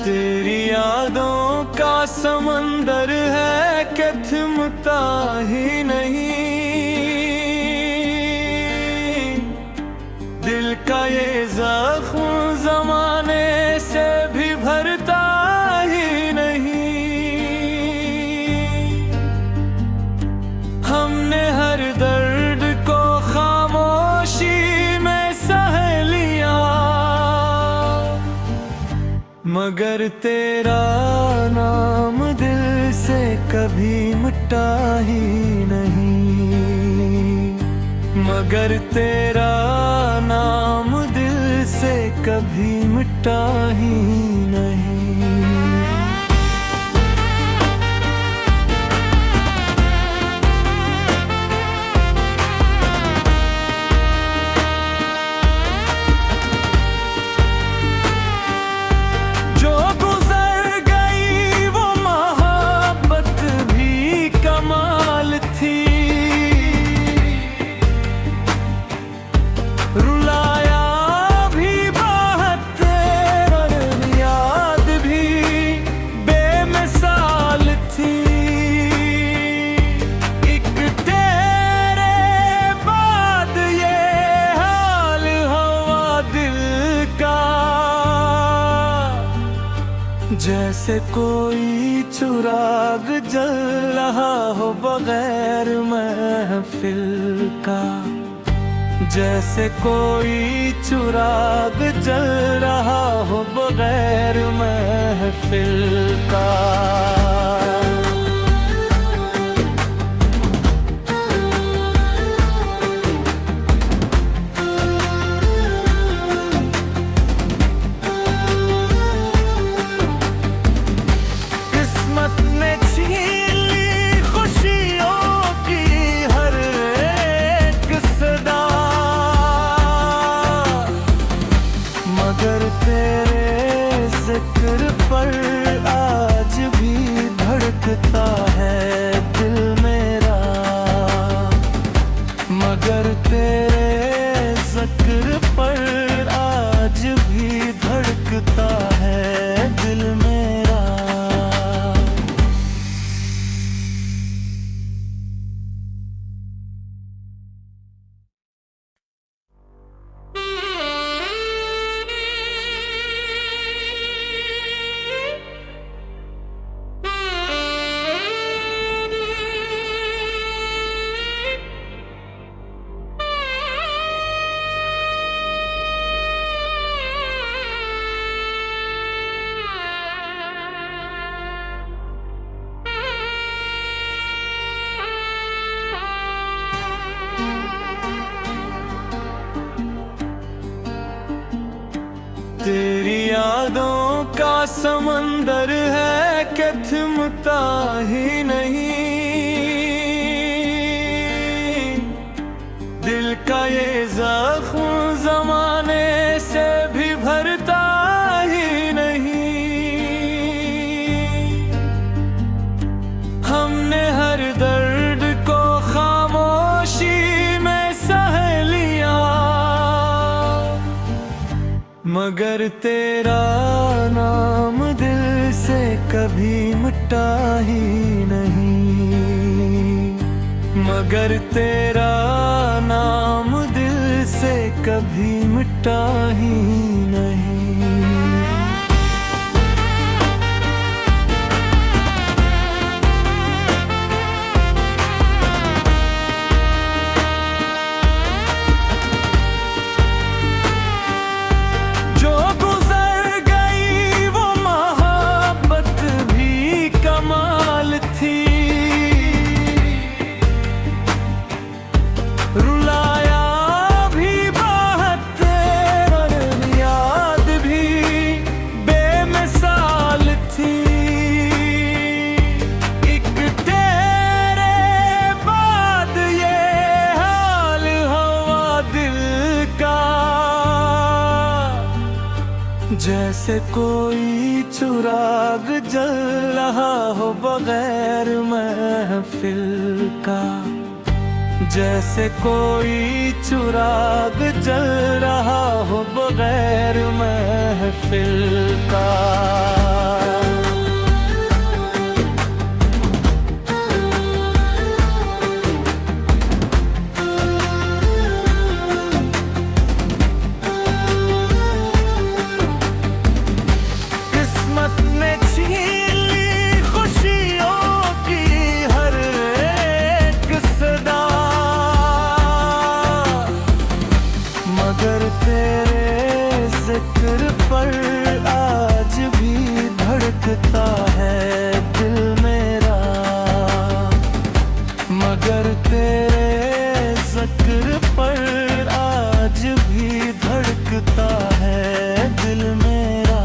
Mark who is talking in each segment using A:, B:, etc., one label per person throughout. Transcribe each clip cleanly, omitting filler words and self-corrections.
A: तेरी यादों का समंदर है कि थमता ही नहीं। दिल का ये जख्म जमाने से भी भरता ही नहीं। हमने हर दर्द को खामोशी में सह लिया, मगर तेरा नाम दिल से कभी मिटा ही नहीं। मगर तेरा नाम दिल से कभी मिटा ही नहीं। जैसे कोई चिराग जल रहा हो बगैर महफिल का, जैसे कोई चिराग जल रहा हो बगैर महफिल का। मगर तेरे जिक्र पर आज भी धड़कता है दिल मेरा। मगर तेरे जिक्र पर आज भी धड़कता है दिल मेरा। तेरी यादों का समंदर है कि थमता ही नहीं। दिल का ये जख्म जमाने से भी भरता ही नहीं। हमने हर दर्द को खामोशी में सह लिया, मगर तेरा नाम दिल से कभी मिटा ही नहीं। मगर तेरा नाम दिल से कभी मिटा ही नहीं। जैसे कोई चिराग जल रहा हो बगैर महफिल का, जैसे कोई चिराग जल रहा हो बगैर महफिल का। जिक्र पर आज भी धड़कता है दिल मेरा, मगर तेरे जिक्र पर आज भी धड़कता है दिल मेरा।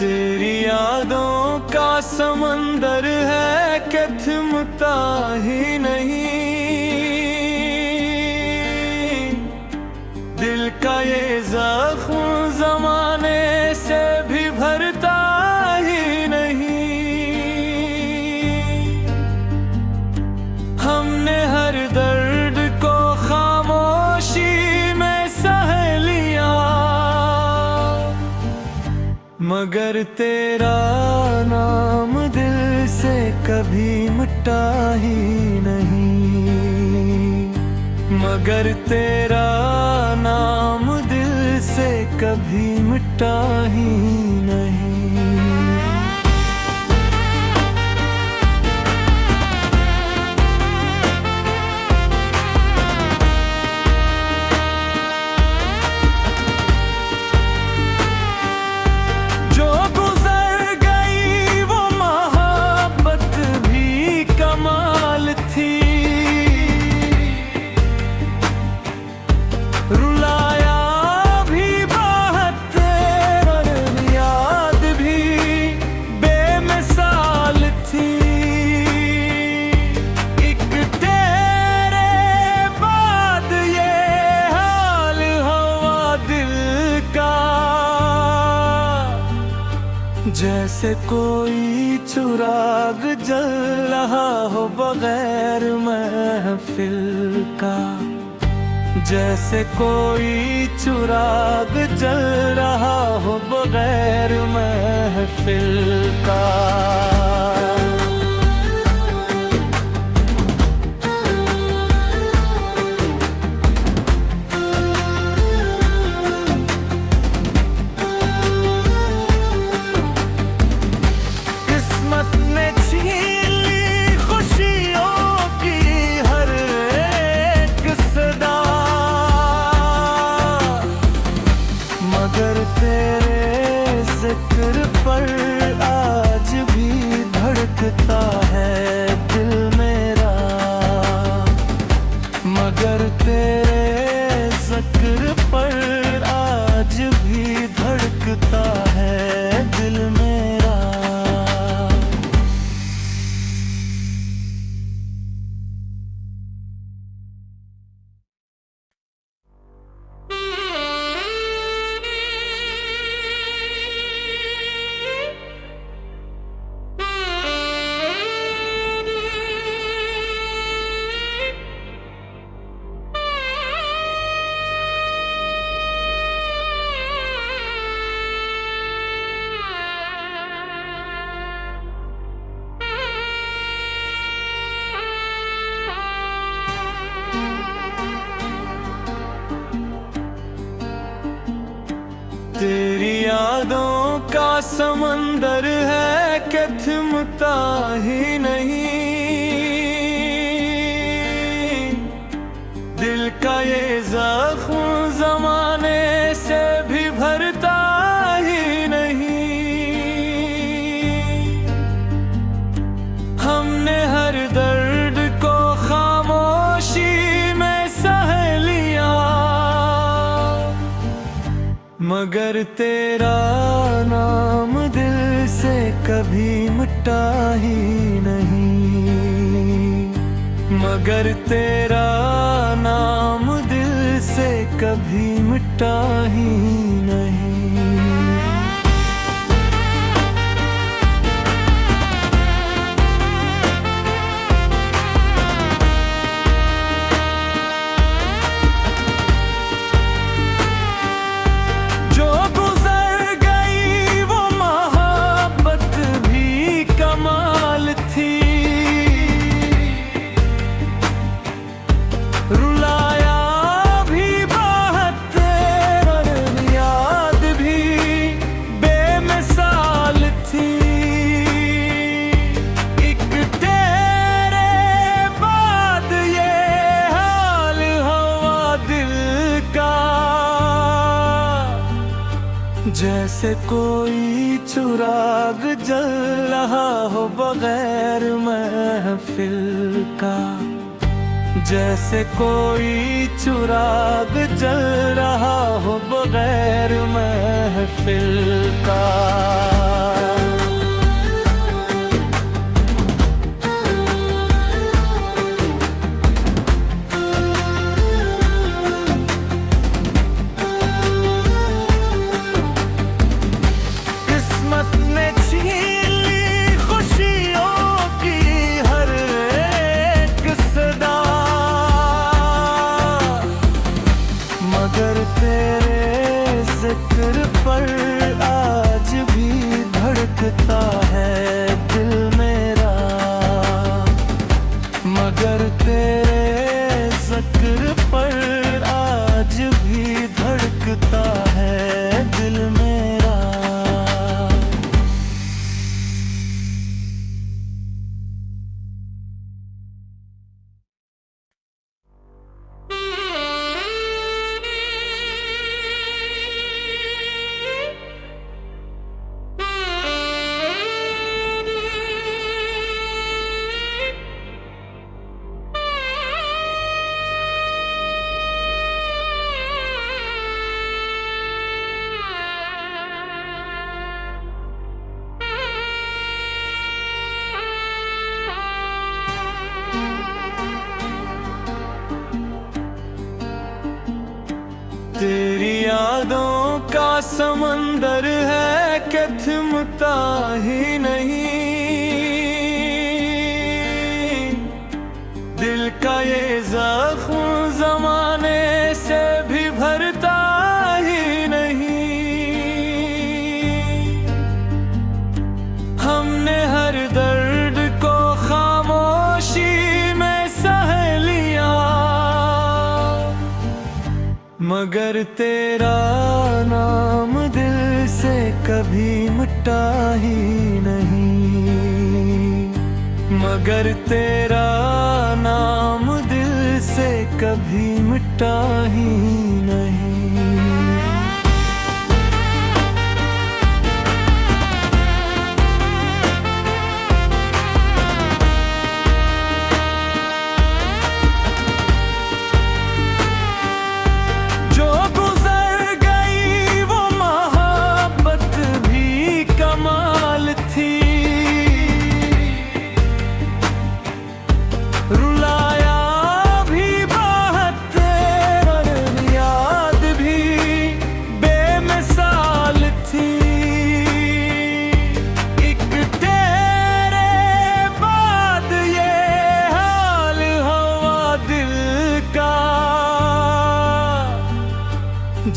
A: तेरी यादों का समंदर है कि थमता ही नहीं, दिल का ये जख्म जमाने से भी भरता ही नहीं। हमने हर दर्द को खामोशी में सह लिया, मगर तेरा नाम दिल से कभी मिटा ही नहीं, मगर तेरा नाम दिल से कभी मिटा ही नहीं। जैसे कोई चिराग जल रहा हो बगैर महफिल का, जैसे कोई चिराग जल रहा हो बगैर महफिल का। जिक्र पर आज भी धड़कता है दिल मेरा, मगर तेरे जिक्र पर आज भी धड़कता है दिल मेरा। तेरी यादों का समंदर है कि थमता ही नहीं, दिल का ये जख्म जमाने से भी भरता ही नहीं। हमने हर दर्द को खामोशी में सह लिया, मगर तेरा नाम दिल से कभी मिटा ही नहीं, मगर तेरा नाम दिल से कभी मिटा ही नहीं। जैसे कोई चिराग जल रहा हो बगैर महफिल का, जैसे कोई चिराग जल रहा हो बगैर महफिल का। किस्मत ने छीन ली खुशियों की हर एक सदा, मगर तेरे जिक्र पर आज भी धड़कता है दिल मेरा, मगर तेरे जिक्र पर आज भी धड़कता है दिल मेरा। तेरी यादों का समंदर है कि थमता ही नहीं, दिल का ये जख्म जमाने से भी भरता ही नहीं। हमने हर दर्द को खामोशी में सह लिया, मगर तेरा नाम दिल से कभी मिटा ही नहीं, मगर तेरा नाम दिल से कभी मिटा ही नहीं।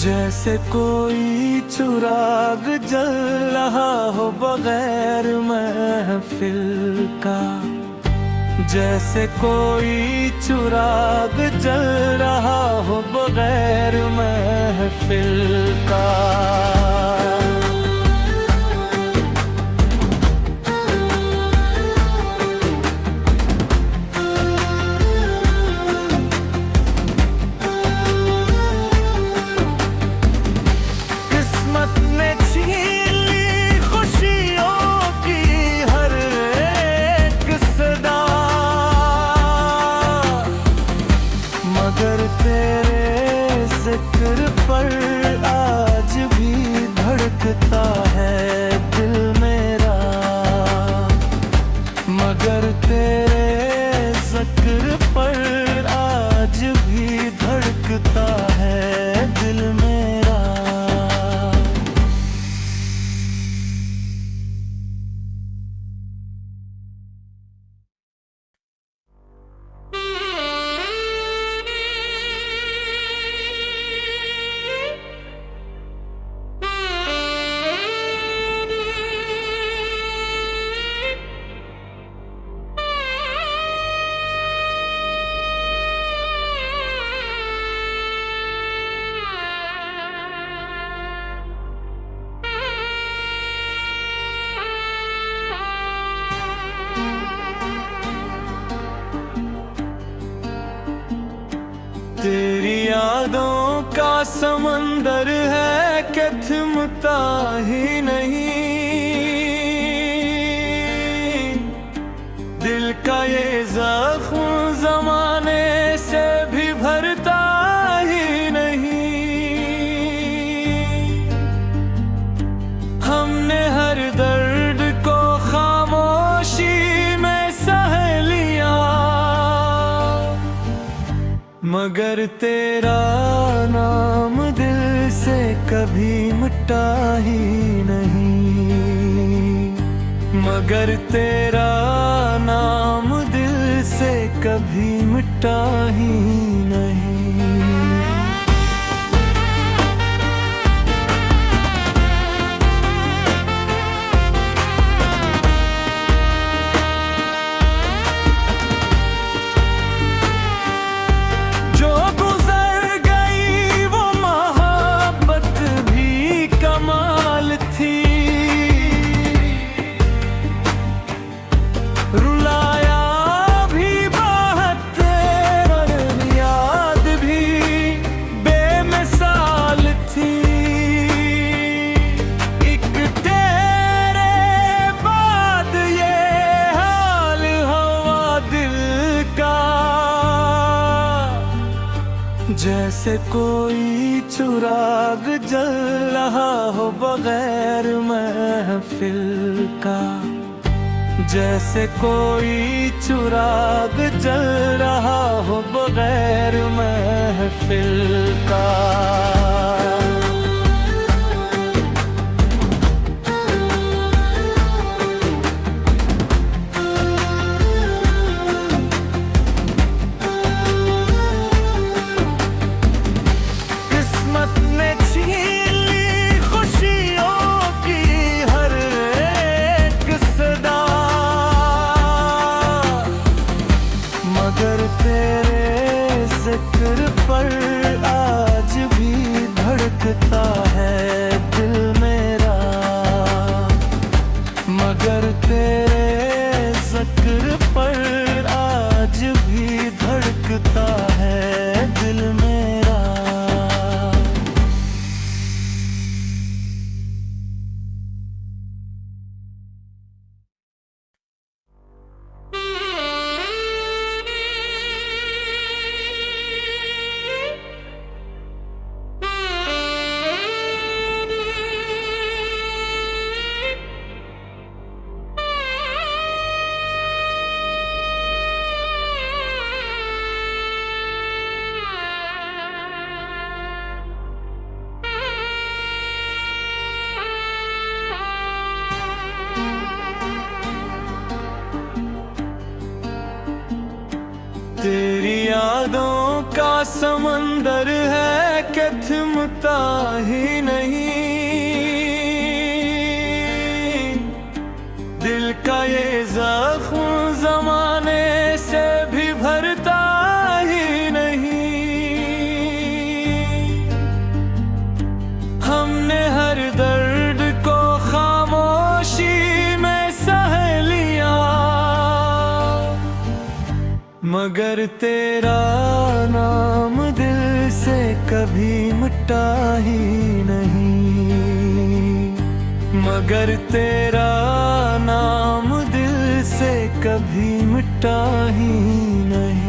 A: जैसे कोई चिराग जल रहा हो बगैर महफिल का, जैसे कोई चिराग जल रहा हो बगैर महफिल का। मगर तेरे जिक्र पर आज भी धड़कता है दिल मेरा, मगर तेरे जिक्र पर आज भी धड़कता है दिल मेरा। तेरी यादों का समंदर है कि थमता ही नहीं। दिल का ये जख्म जमाने से भी भरता ही नहीं। हमने हर दर्द को खामोशी में सह लिया, मगर तेरा नाम दिल से कभी मिटा ही नहीं। मगर तेरा नाम दिल से कभी मिटा ही नहीं। जैसे कोई चिराग जल रहा हो बगैर महफिल का, जैसे कोई चिराग जल रहा हो बगैर महफिल का। मगर तेरे जिक्र पर आज भी धड़कता है दिल मेरा। मगर तेरे जिक्र पर आज भी धड़कता है दिल मेरा। तेरी यादों का समंदर है कि थमता ही नहीं। दिल का ये जख्म जमाने से भी भरता ही नहीं। हमने हर दर्द को खामोशी में सह लिया, मगर तेरा नाम दिल से कभी मिटा ही नहीं। मगर तेरा नाम दिल से कभी मिटा ही नहीं।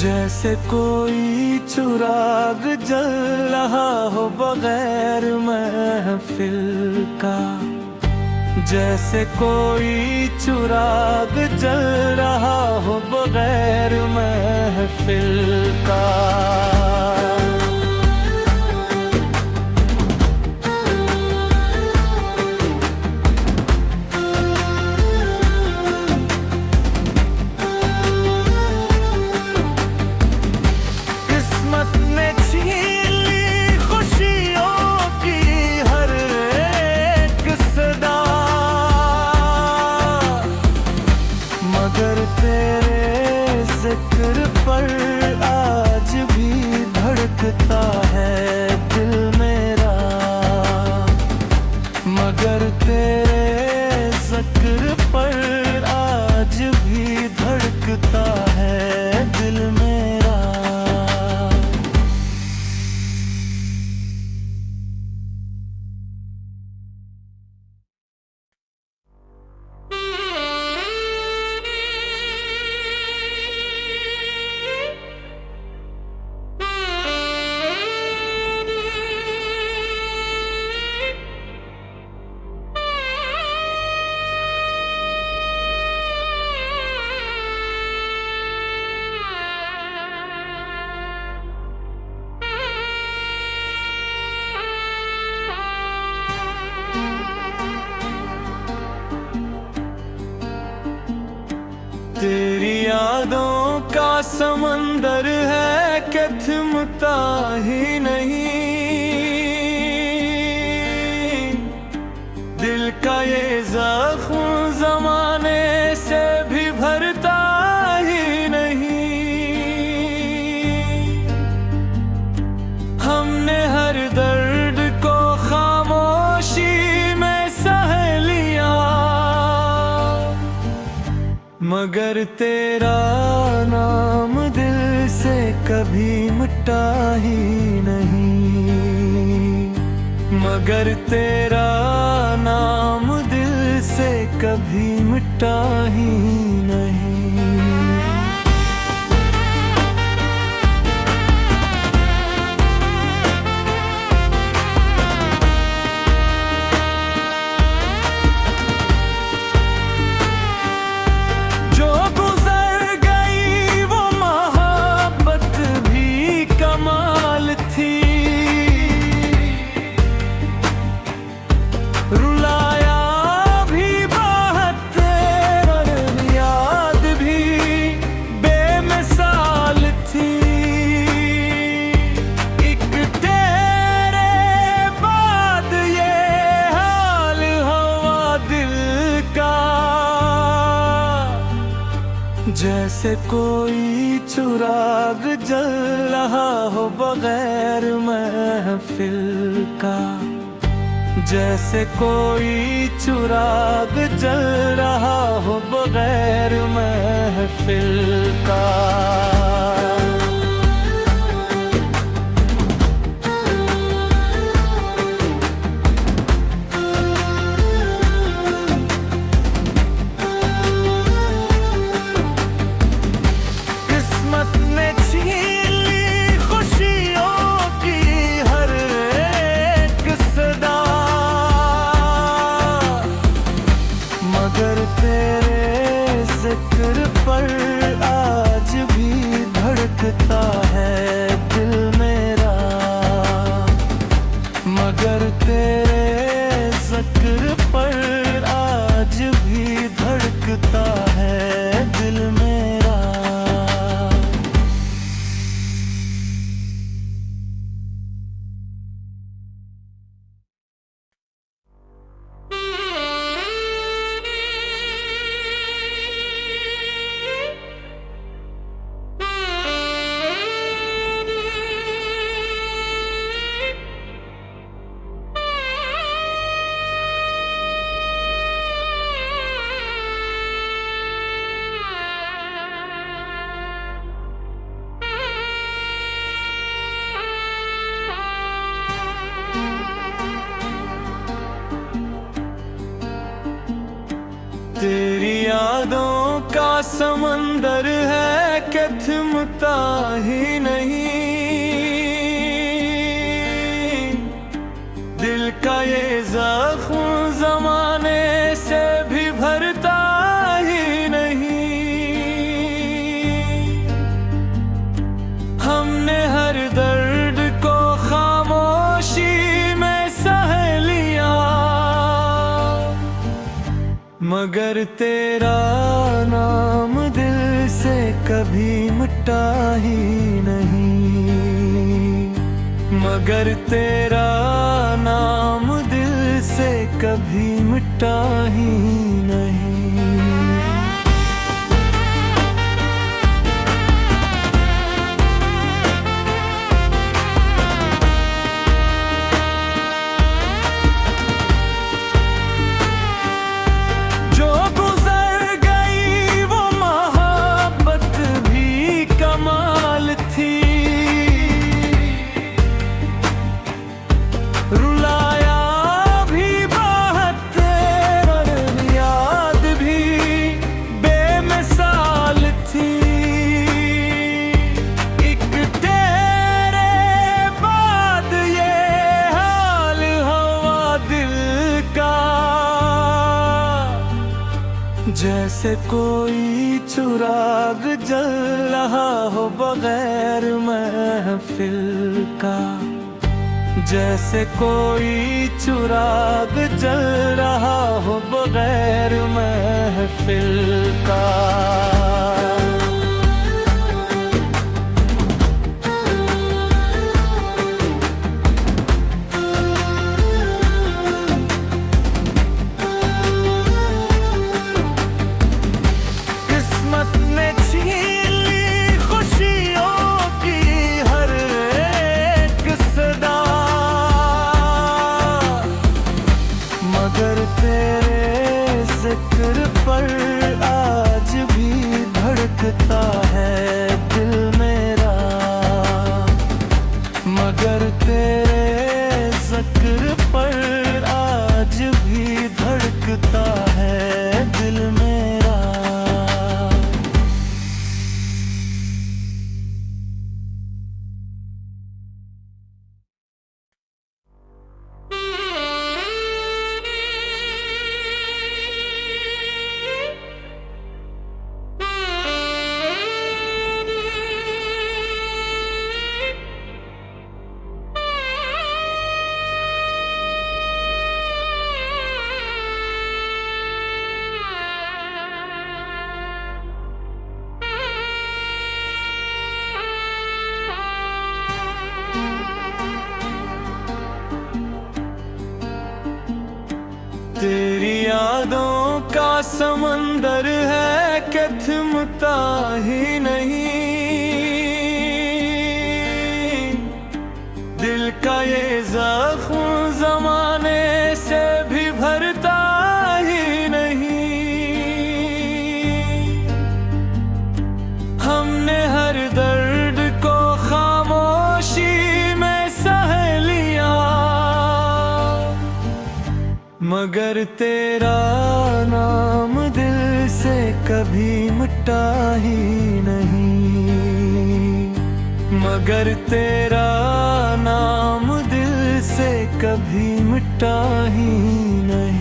A: जैसे कोई चिराग जल रहा हो बगैर महफिल का, जैसे कोई चिराग जल रहा हो बगैर महफिल का। तेरी यादों का समंदर है कि थमता ही नहीं। दिल का ये जख्म जमाने से भी भरता ही नहीं। हमने हर दर्द को खामोशी में सह लिया, मगर तेरा नाम दिल से कभी मिटा ही नहीं। मगर तेरा नाम दिल से कभी मिटा ही नहीं। जैसे कोई चिराग जल रहा हो बगैर महफिल का, जैसे कोई चिराग जल रहा हो बगैर महफिल का। मगर तेरे जिक्र पर आज भी धड़कता है दिल मेरा। मगर तेरे जिक्र पर आज भी धड़कता है दिल मेरा। तेरी यादों का समंदर है कि थमता ही नहीं। दिल का ये जख्म जमाने से भी भरता ही नहीं। हमने हर दर्द को खामोशी में सह लिया, मगर तेरा नाम दिल से कभी मिटा ही नहीं। मगर तेरा नाम दिल से कभी मिटा ही नहीं। जैसे कोई चिराग जल रहा हो बगैर महफिल का, जैसे कोई चिराग जल रहा हो बगैर महफिल का। पर आज भी धड़कता है दिल मेरा, मगर तेरे जिक्र पर आज भी धड़कता है दिल मेरा। तेरी यादों का समंदर है कि थमता ही नहीं, दिल का ये जख्म जमाने से भी भरता ही नहीं। हमने हर दर्द को खामोशी में सह लिया, मगर तेरा नाम दिल से कभी मिटा ही नहीं, मगर तेरा नाम दिल से कभी मिटा ही नहीं।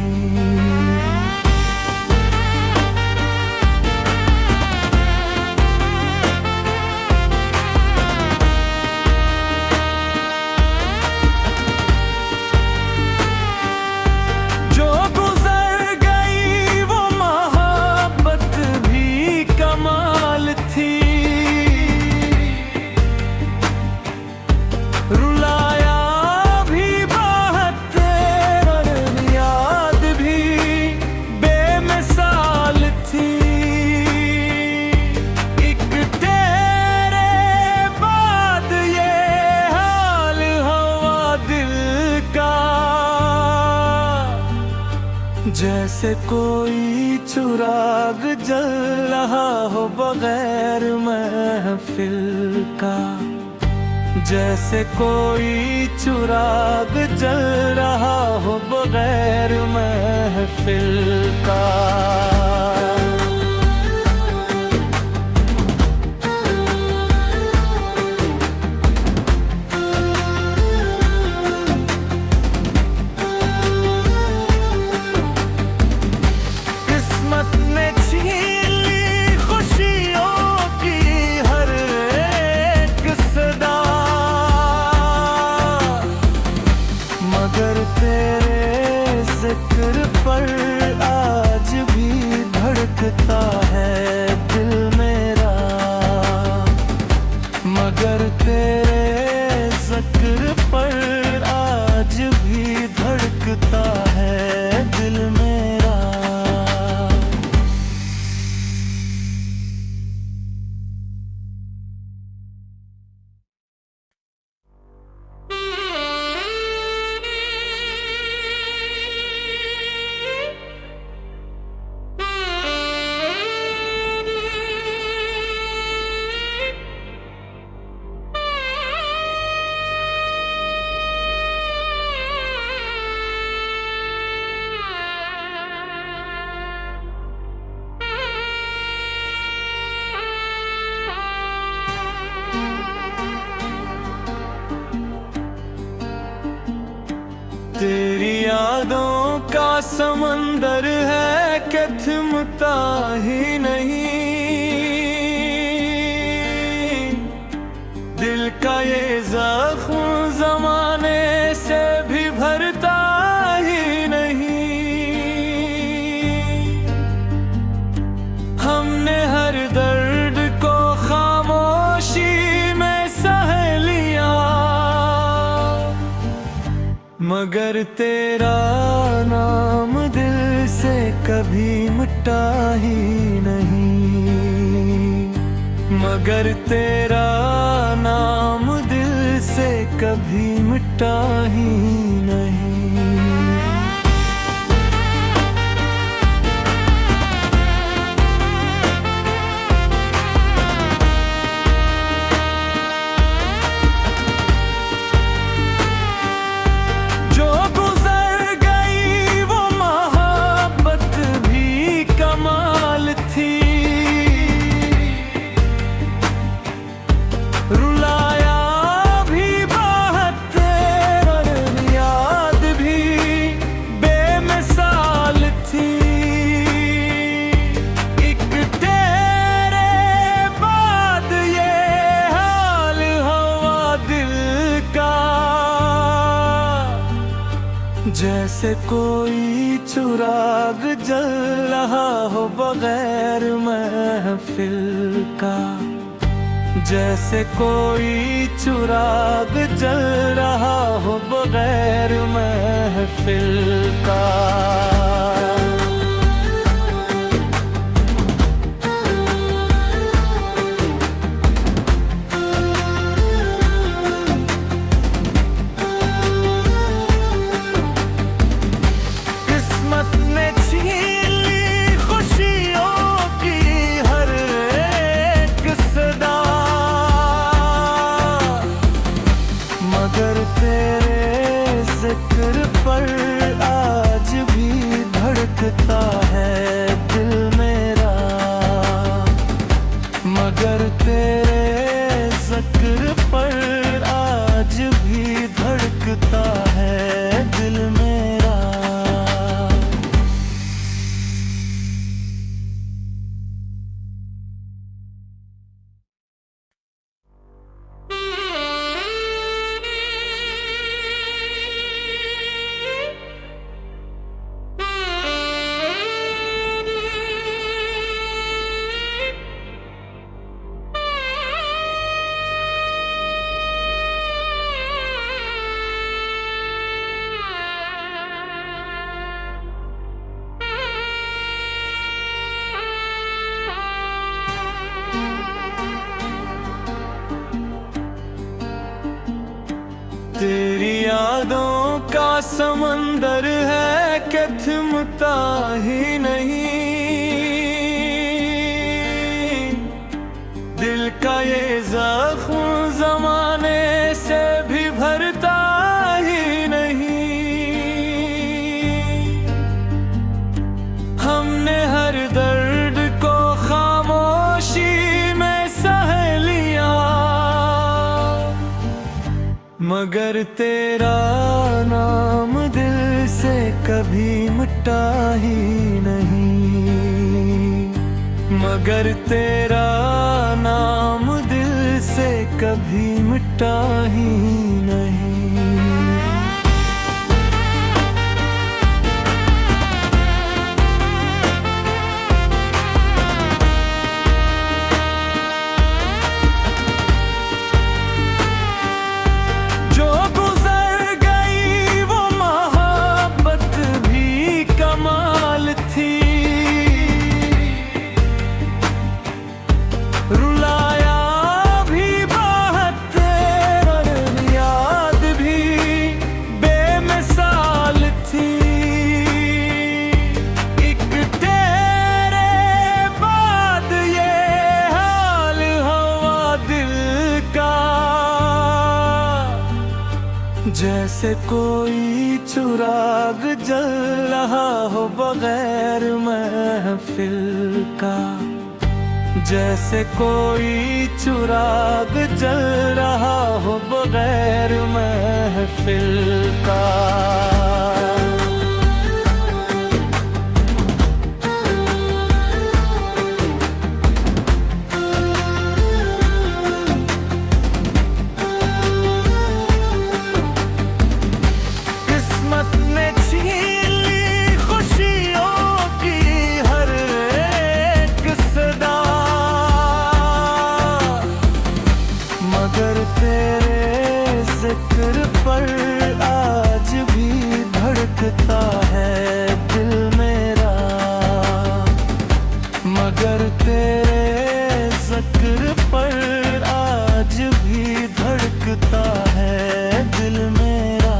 A: जैसे कोई चिराग जल रहा हो बगैर महफिल का, जैसे कोई चिराग जल रहा हो बगैर महफिल का। जिक्र पर आज भी धड़कता है दिल मेरा, मगर तेरे जिक्र पर आज भी धड़कता है दिल मेरा। तेरी यादों का समंदर है कि थमता ही नहीं, दिल का ये जख्म जमाने से भी भरता ही नहीं। हमने हर दर्द को खामोशी में सह लिया, मगर तेरा नाम दिल से कभी मिटा ही नहीं, मगर तेरा नाम दिल से कभी मिटा ही नहीं। जैसे कोई चिराग जल रहा हो बगैर महफिल का, जैसे कोई चिराग जल रहा हो बगैर महफिल का। मगर तेरे जिक्र पर आज भी धड़कता है दिल मेरा, मगर तेरे जिक्र पर आज भी धड़कता है दिल मेरा। तेरी यादों का समंदर है कि थमता ही नहीं, दिल का ये जख्म जमाने से भी भरता ही नहीं। हमने हर दर्द को खामोशी में सह लिया, मगर तेरा नाम दिल से कभी मिटा ही नहीं, मगर तेरा नाम दिल से कभी मिटा ही नहीं। जैसे कोई चिराग जल रहा हो बगैर महफिल का, जैसे कोई चिराग जल रहा हो बगैर महफिल का। मगर तेरे जिक्र पर आज भी धड़कता है दिल मेरा, मगर तेरे जिक्र पर आज भी धड़कता है दिल मेरा।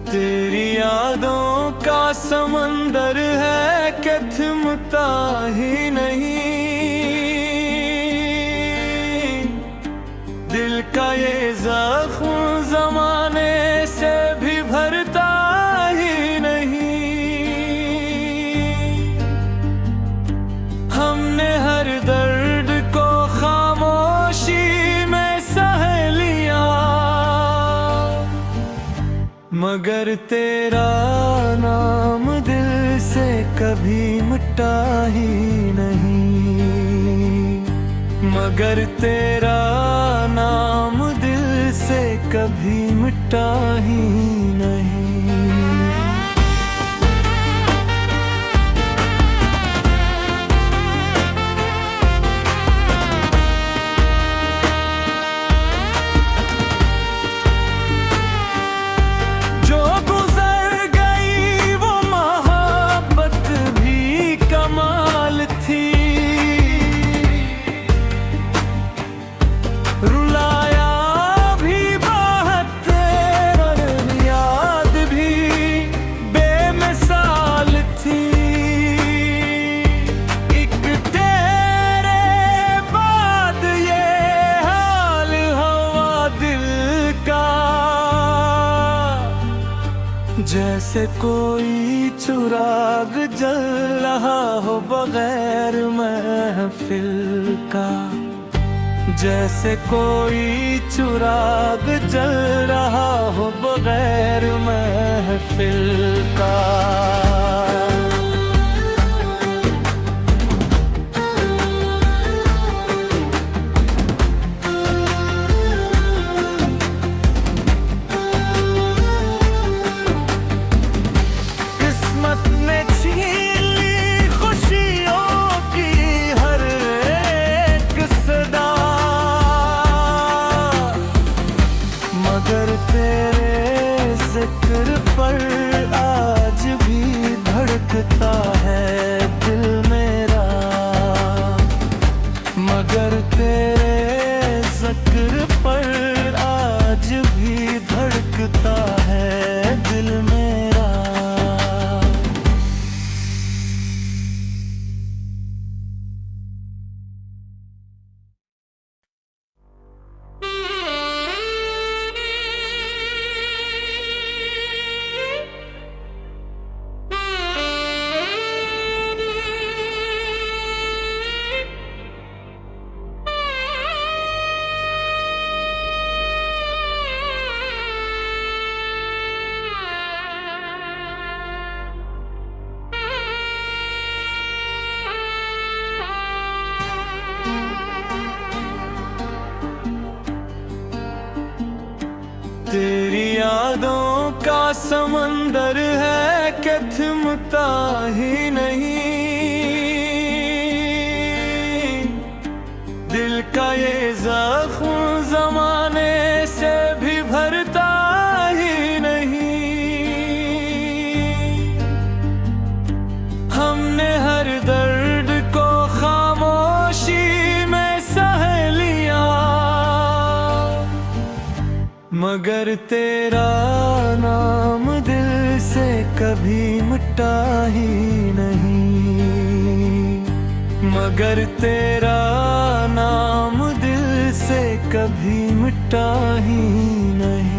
A: तेरी यादों का समंदर है कि थमता थमता ही नहीं, दिल का ये जख्म जमाने से भी भरता ही नहीं। हमने हर दर्द को खामोशी में सह लिया, मगर तेरा नाम दिल से कभी मिटा ही नहीं, मगर तेरा नाम दिल से कभी मिटा ही नहीं। जैसे कोई चिराग जल रहा हो बगैर महफिल का, जैसे कोई चिराग जल रहा हो बगैर महफिल का। मगर तेरे जिक्र पर आज भी धड़कता है दिल मेरा, मगर तेरे जिक्र पर आज भी धड़कता है दिल मेरा। तेरी यादों का समंदर है कि थमता ही नहीं, दिल का ये जख्म जमाने से भी भरता ही नहीं। हमने हर दर्द को खामोशी में सह लिया, मगर तेरा नाम दिल से कभी मिटा ही नहीं, मगर तेरा नाम दिल से कभी मिटा ही नहीं।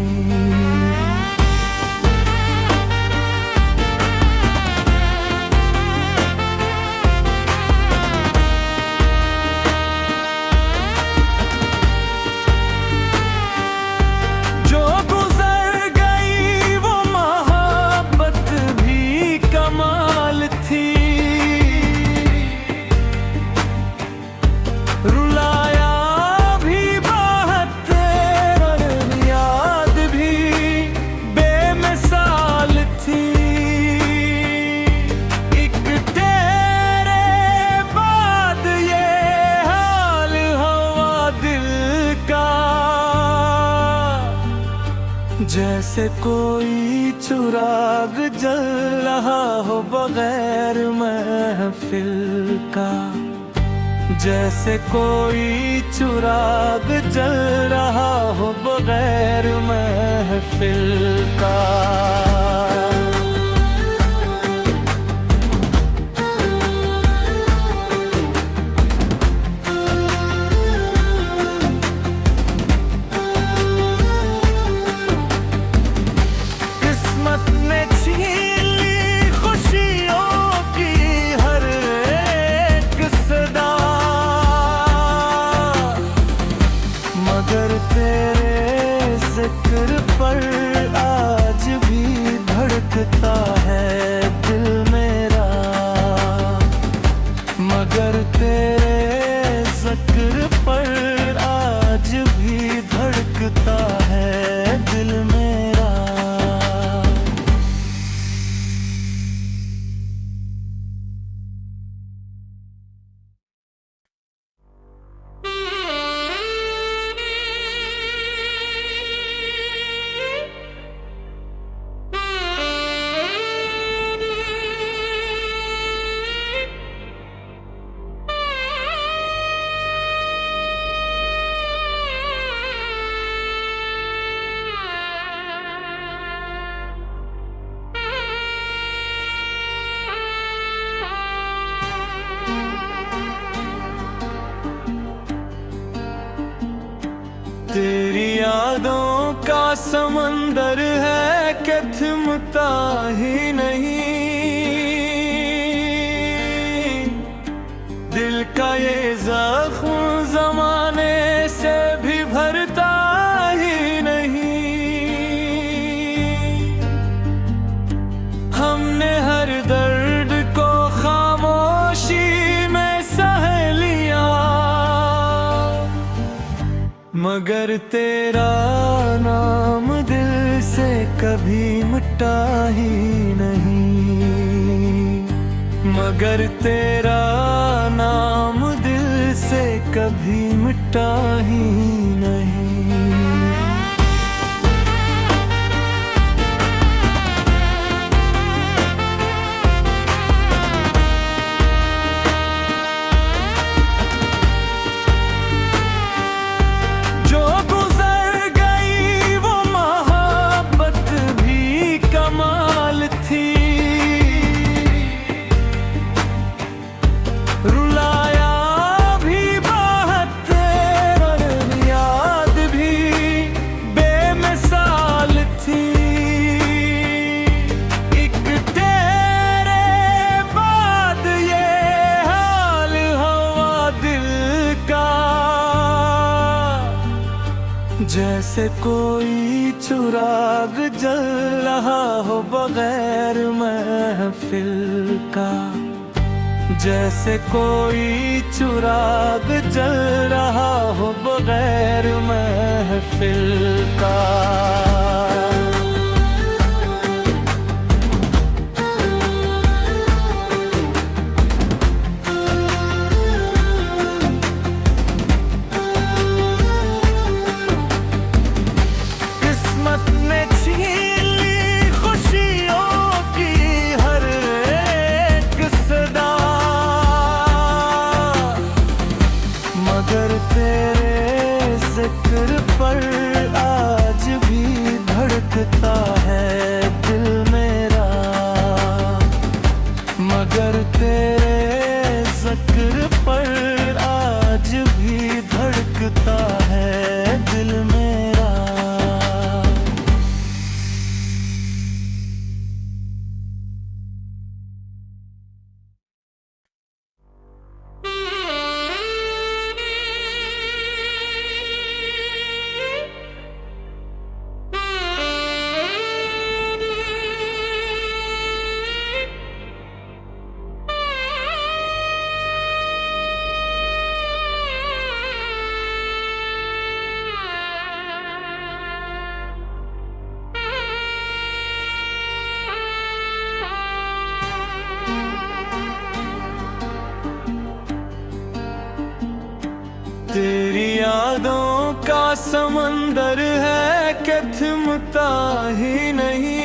A: जैसे कोई चिराग जल रहा हो बगैर महफिल का, जैसे कोई चिराग जल रहा हो बगैर महफिल का। मगर तेरे जिक्र पर आज भी धड़कता है दिल मेरा। मगर तेरे जिक्र पर आज भी धड़कता है दिल मेरा। तेरी यादों का समंदर है कि थमता ही नहीं। दिल का ये जख्म जमाने से भी भरता ही नहीं। हमने हर दर्द को खामोशी में सह लिया, मगर तेरा नाम दिल से कभी मिटा ही नहीं। मगर तेरा नाम दिल से कभी मिटा ही नहीं। जैसे कोई चिराग जल रहा हो बगैर महफिल का। जैसे कोई चिराग जल रहा हो बगैर महफिल का। मगर तेरे जिक्र पर आज भी धड़कता है दिल मेरा। मगर तेरे जिक्र पर आज भी धड़कता है दिल मेरा। तेरी यादों का समंदर है कि थमता ही नहीं।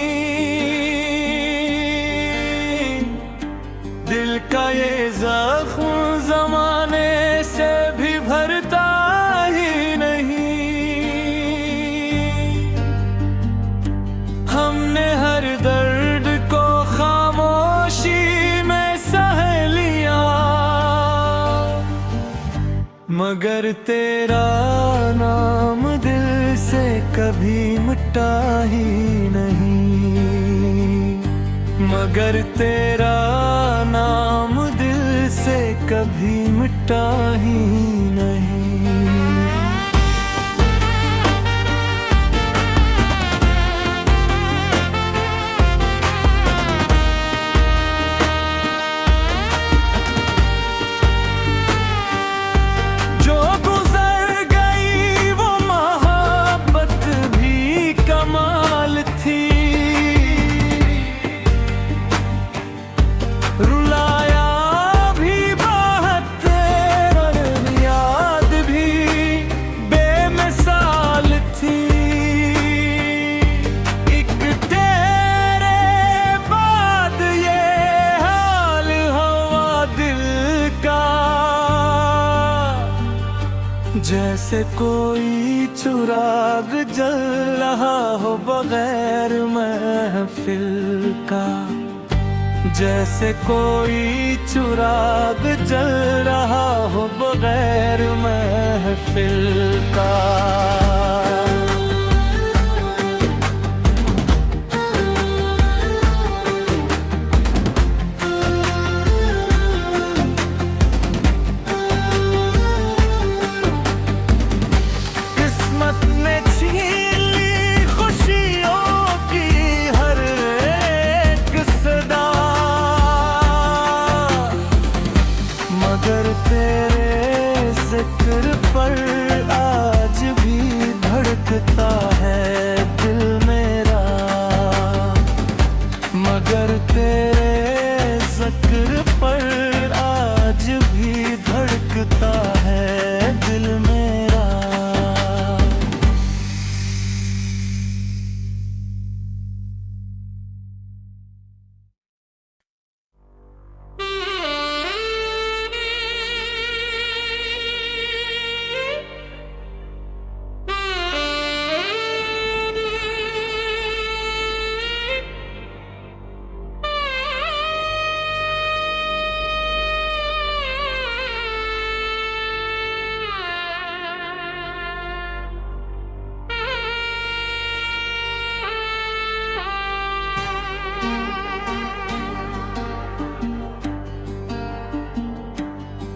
A: दिल का ये जख्म जमाने से भी भरता ही नहीं। हमने हर दर्द को खामोशी में सह लिया, मगर तेरा नाम दिल से कभी मिटा ही नहीं। मगर तेरा नाम दिल से कभी मिटा ही नहीं। जैसे कोई चिराग जल रहा हो बगैर महफिल का, जैसे कोई चिराग जल रहा हो बगैर महफिल का। किस्मत ने छीन ली खुशियों की हर एक सदा, मगर तेरे जिक्र पर आज भी धड़कता है दिल मेरा, मगर तेरे जिक्र पर आज भी धड़कता है दिल मेरा।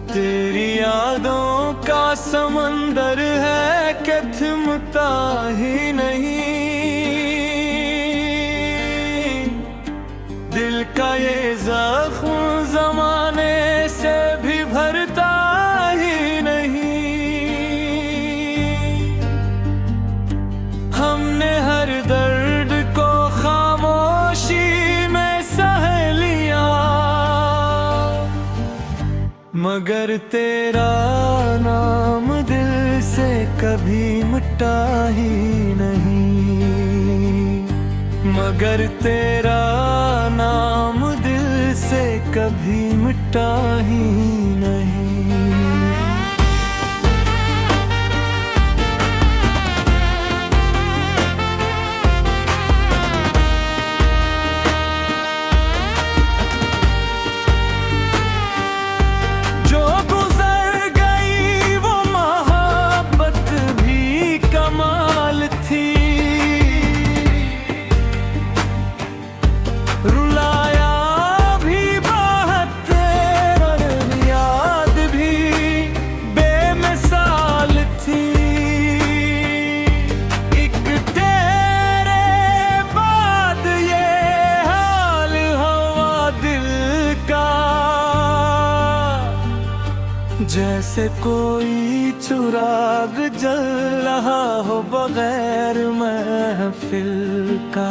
A: तेरी यादों का समंदर है कि थमता ही नहीं, दिल का ये जख्म जमाने से भी भरता ही नहीं। हमने हर दर्द को खामोशी में सह लिया, मगर तेरा नाम दिल से कभी मिटा ही नहीं, मगर तेरा नाम दिल से कभी मिटा ही नहीं। जैसे कोई चिराग जल रहा हो बगैर महफिल का,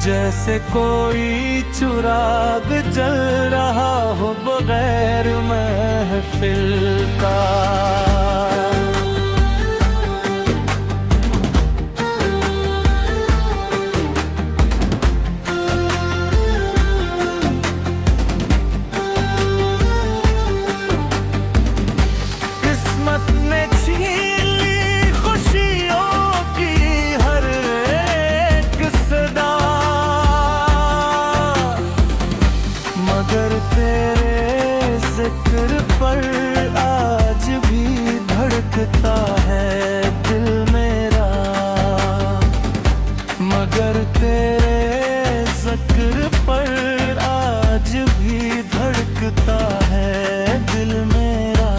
A: जैसे कोई चिराग जल रहा हो बगैर महफिल का। मगर तेरे जिक्र पर आज भी धड़कता है दिल मेरा, मगर तेरे जिक्र पर आज भी धड़कता है दिल मेरा।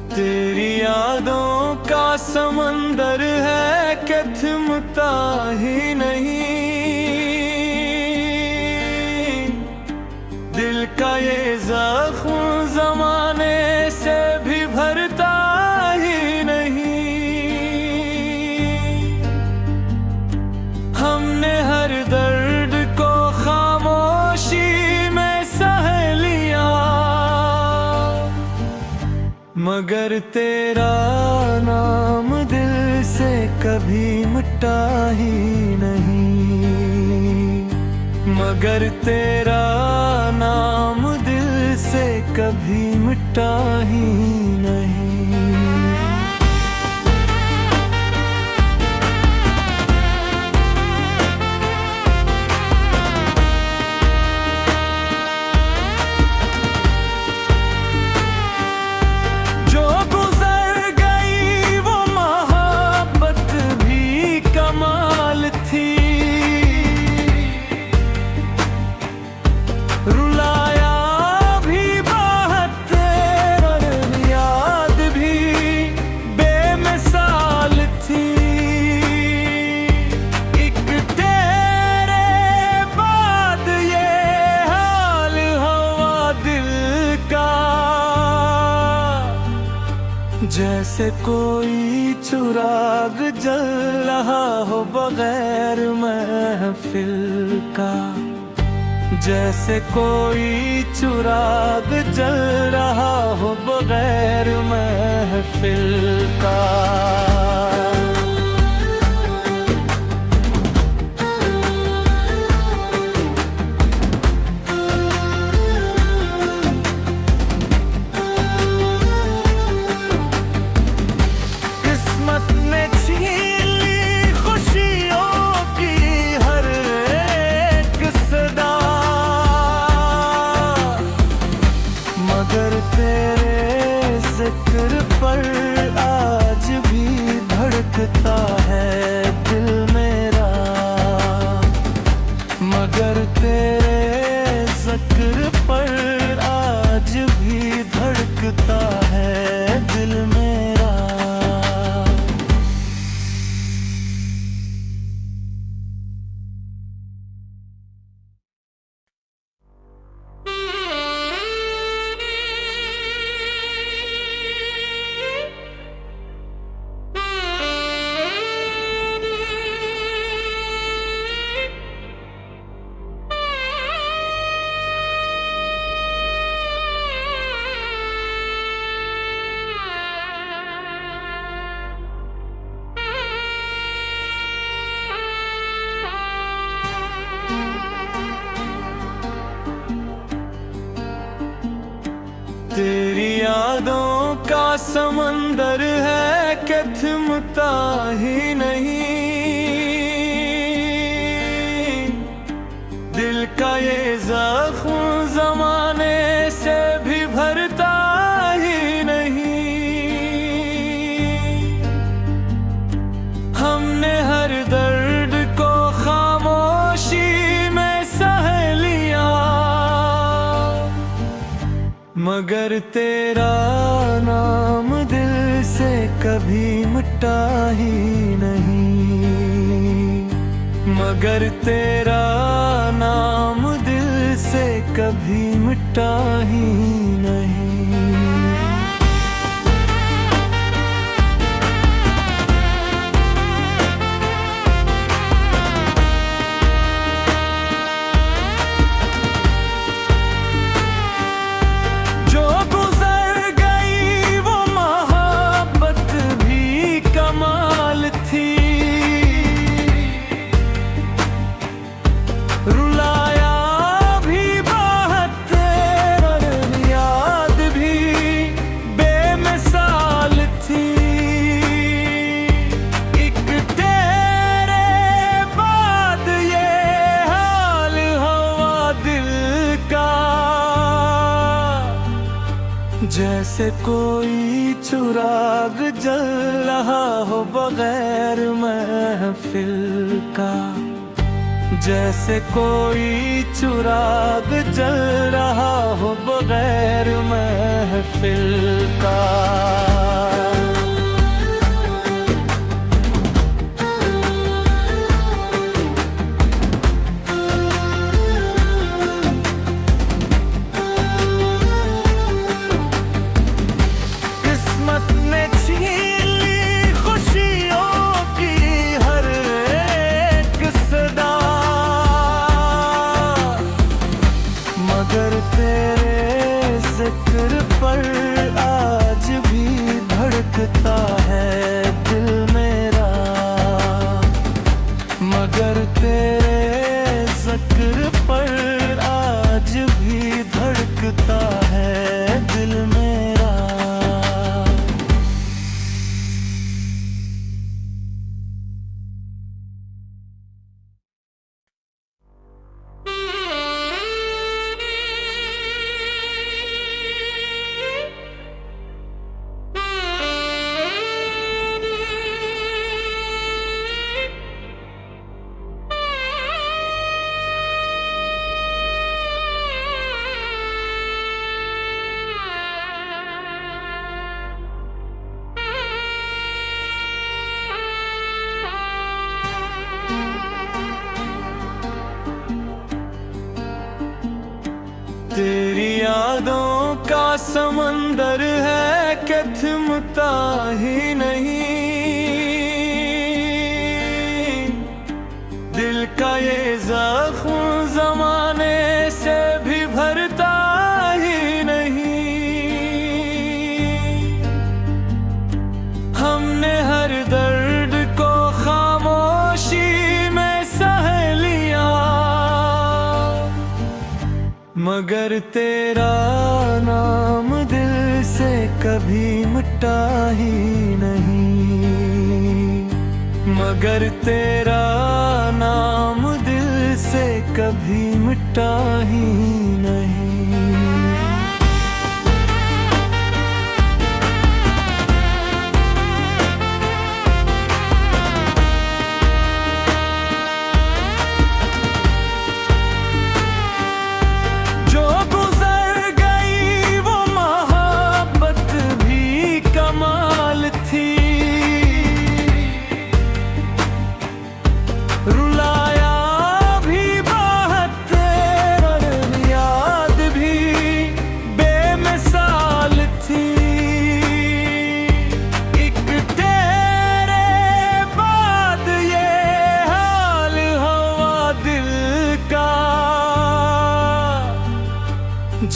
A: तेरी यादों का समंदर है कि थमता ही नहीं। दिल का ये जख्म जमाने से भी भरता ही नहीं। हमने हर दर्द को खामोशी में सह लिया, मगर तेरा नाम दिल से कभी मिटा ही नहीं। मगर तेरा नाम दिल से कभी मिटा ही नहीं। जैसे कोई चिराग जल रहा हो बगैर महफिल का। जैसे कोई चिराग जल रहा हो बगैर महफिल का। पर आज भी धड़कता है दिल मेरा, मगर तेरे ज़िक्र पर आज भी धड़कता है दिल मेरा। तेरी यादों का समंदर है कि थमता ही नहीं। दिल का ये जख्म जमाने से भी भरता ही नहीं। हमने हर दर्द को खामोशी में सह लिया, मगर तेरा नाम दिल से कभी मिटा ही नहीं। मगर तेरा नाम दिल से कभी मिटा ही नहीं। जैसे कोई चिराग जल रहा हो बगैर महफिल का। जैसे कोई चिराग जल रहा हो बगैर महफिल का। तेरी यादों का समंदर है कि थमता ही नहीं। दिल का ये जख्म जमाने से भी भरता ही नहीं। हमने हर दर्द को खामोशी में सह लिया, मगर तेरा नाम दिल से कभी मिटा ही नहीं। मगर तेरा नाम दिल से कभी मिटा ही नहीं।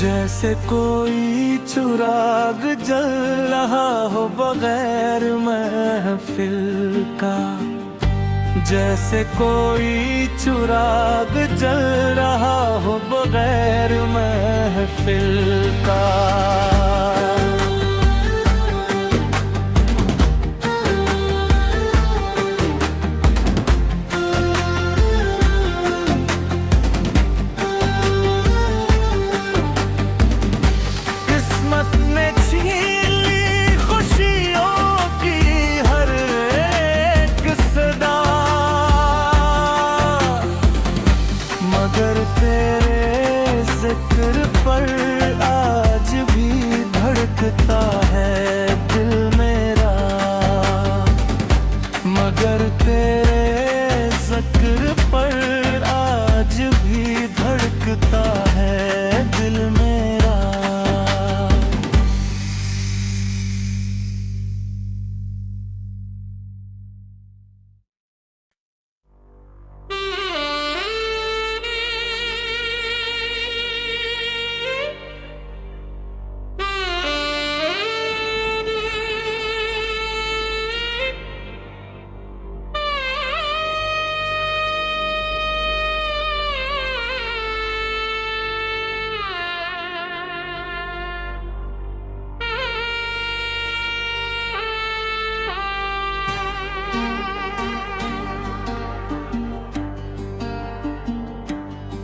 A: जैसे कोई चिराग जल रहा हो बगैर महफिल का, जैसे कोई चिराग जल रहा हो बगैर महफिल का। मगर तेरे जिक्र पर आज भी धड़कता है दिल मेरा। मगर तेरे जिक्र पर आज भी धड़कता है दिल मेरा।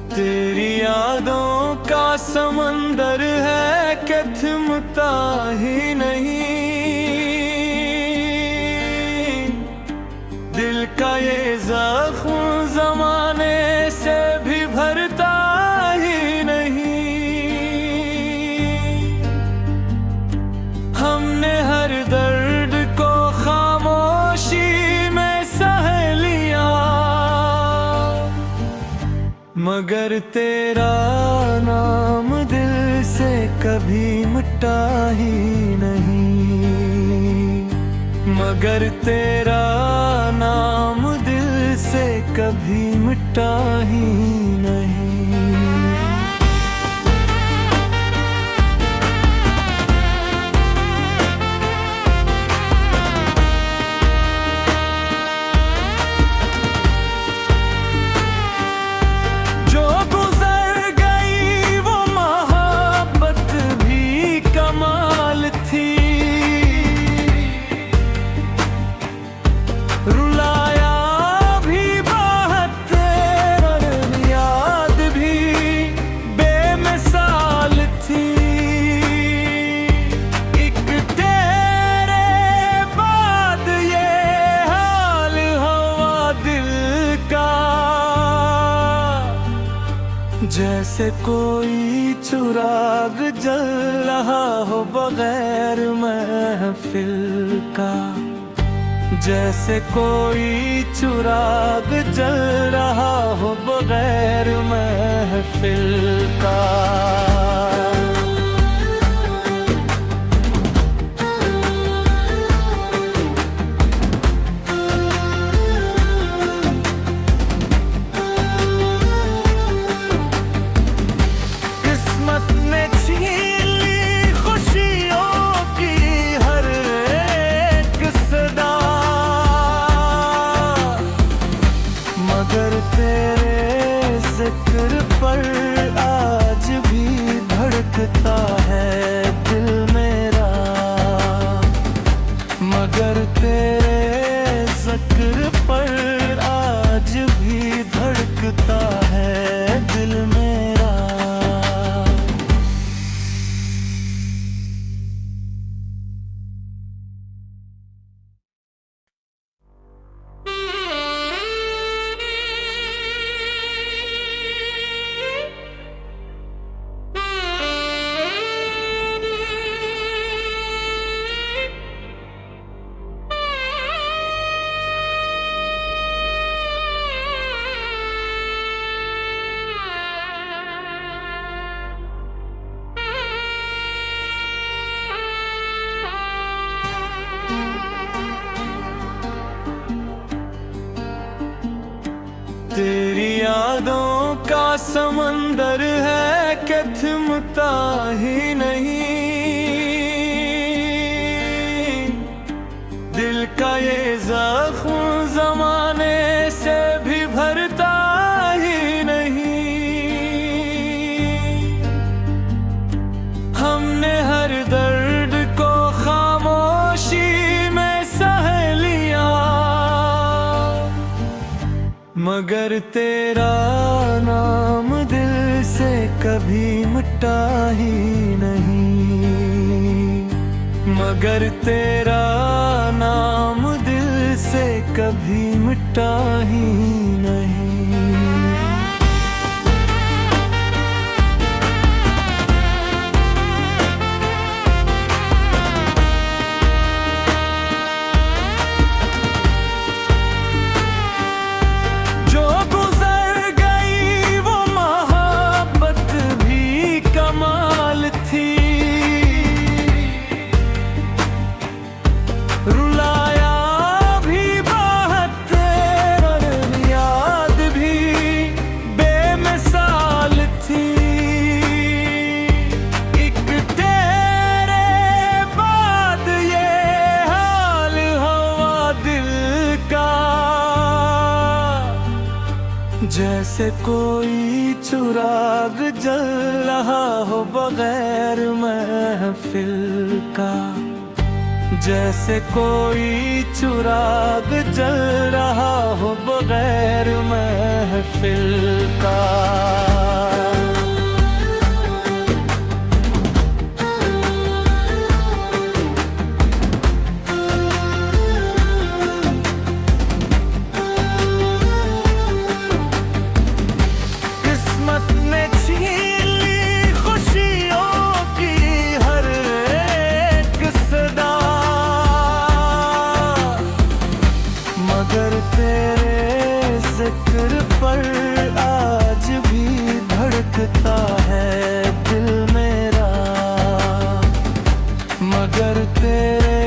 A: तेरी यादों का समंदर है कि थमता ही नहीं। दिल का ये जख्म जमाने से भी भरता ही नहीं। हमने हर दर्द को खामोशी में सह लिया, मगर तेरा नाम दिल से कभी मिटा ही नहीं। मगर तेरा नाम दिल से कभी मिटा ही नहीं। जैसे कोई चिराग जल रहा हो बगैर महफिल का, जैसे कोई चिराग जल रहा हो बगैर महफिल का। जिक्र पर आज भी धड़कता है दिल मेरा, मगर तेरे जिक्र पर आज भी धड़कता है दिल मेरा। तेरी यादों का समंदर है कि थमता ही नहीं, दिल का ये जख्म जमाने से भी भरता ही नहीं। हमने हर दर्द को खामोशी में सह लिया, मगर तेरा नाम दिल से कभी मिटा ही नहीं, मगर तेरा नाम दिल से कभी मिटा ही नहीं। जैसे कोई चिराग जल रहा हो बगैर महफिल का, जैसे कोई चिराग जल रहा हो बगैर महफिल का। जिक्र पर आज भी धड़कता है दिल मेरा, मगर तेरे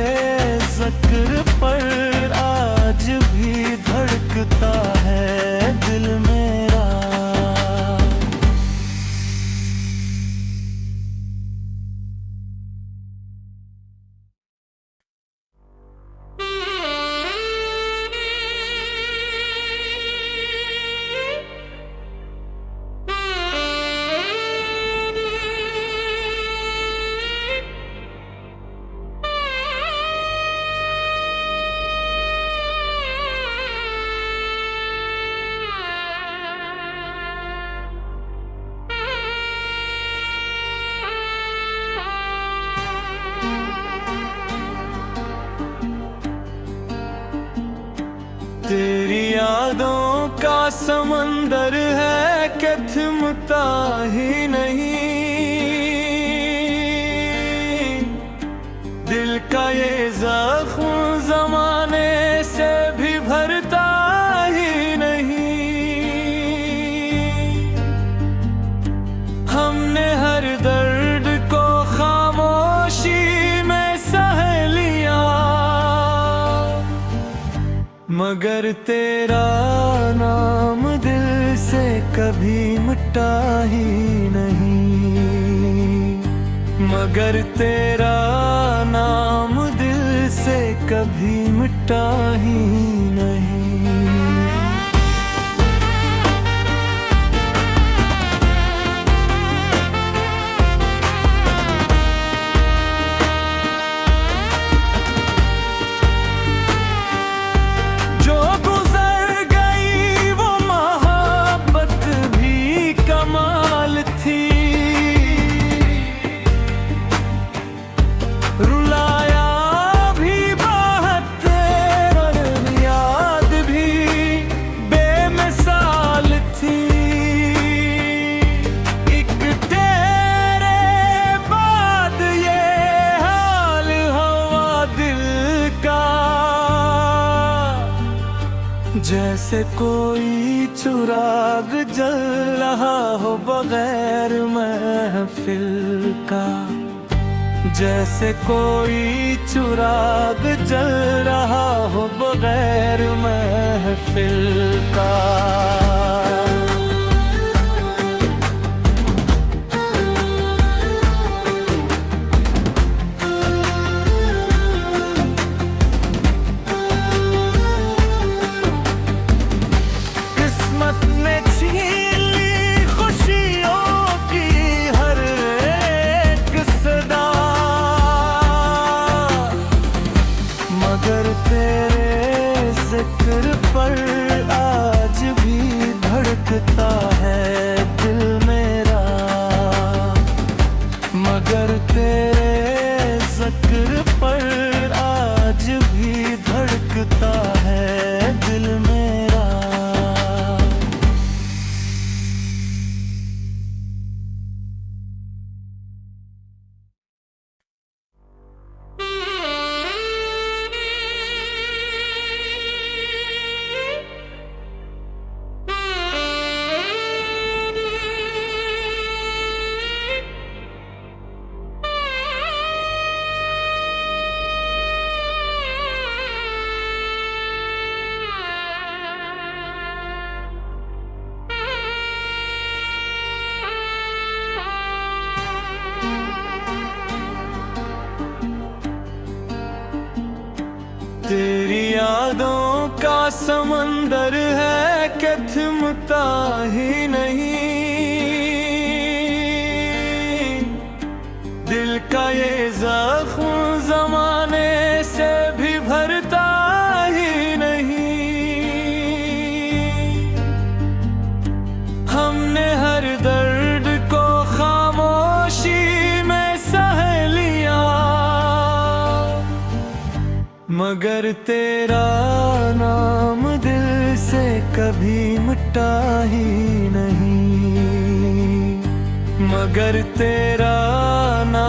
A: जिक्र पर आज भी धड़कता है दिल मेरा। तेरी यादों का समंदर है कि थमता ही नहीं, दिल का ये जख्म जमाने से भी भरता ही नहीं। हमने हर दर्द को खामोशी में सह लिया, मगर तेरा नाम दिल से कभी मिटा ही नहीं, मगर तेरा नाम दिल से कभी मिटा ही नहीं। जैसे कोई चिराग जल रहा हो बगैर महफिल का, जैसे कोई चिराग जल रहा हो बगैर महफिल का। किस्मत ने छीन ली खुशियों की हर एक सदा, मगर तेरे जिक्र पर आज भी धड़कता है दिल मेरा, मगर तेरे जिक्र पर आज भी धड़कता है दिल मेरा। तेरी यादों का समंदर है कि थमता ही नहीं, दिल का ये जख्म जमाने से भी भरता ही नहीं। हमने हर दर्द को खामोशी में सह लिया, मगर तेरा नाम दिल से कभी मिटा ही नहीं, मगर तेरा नाम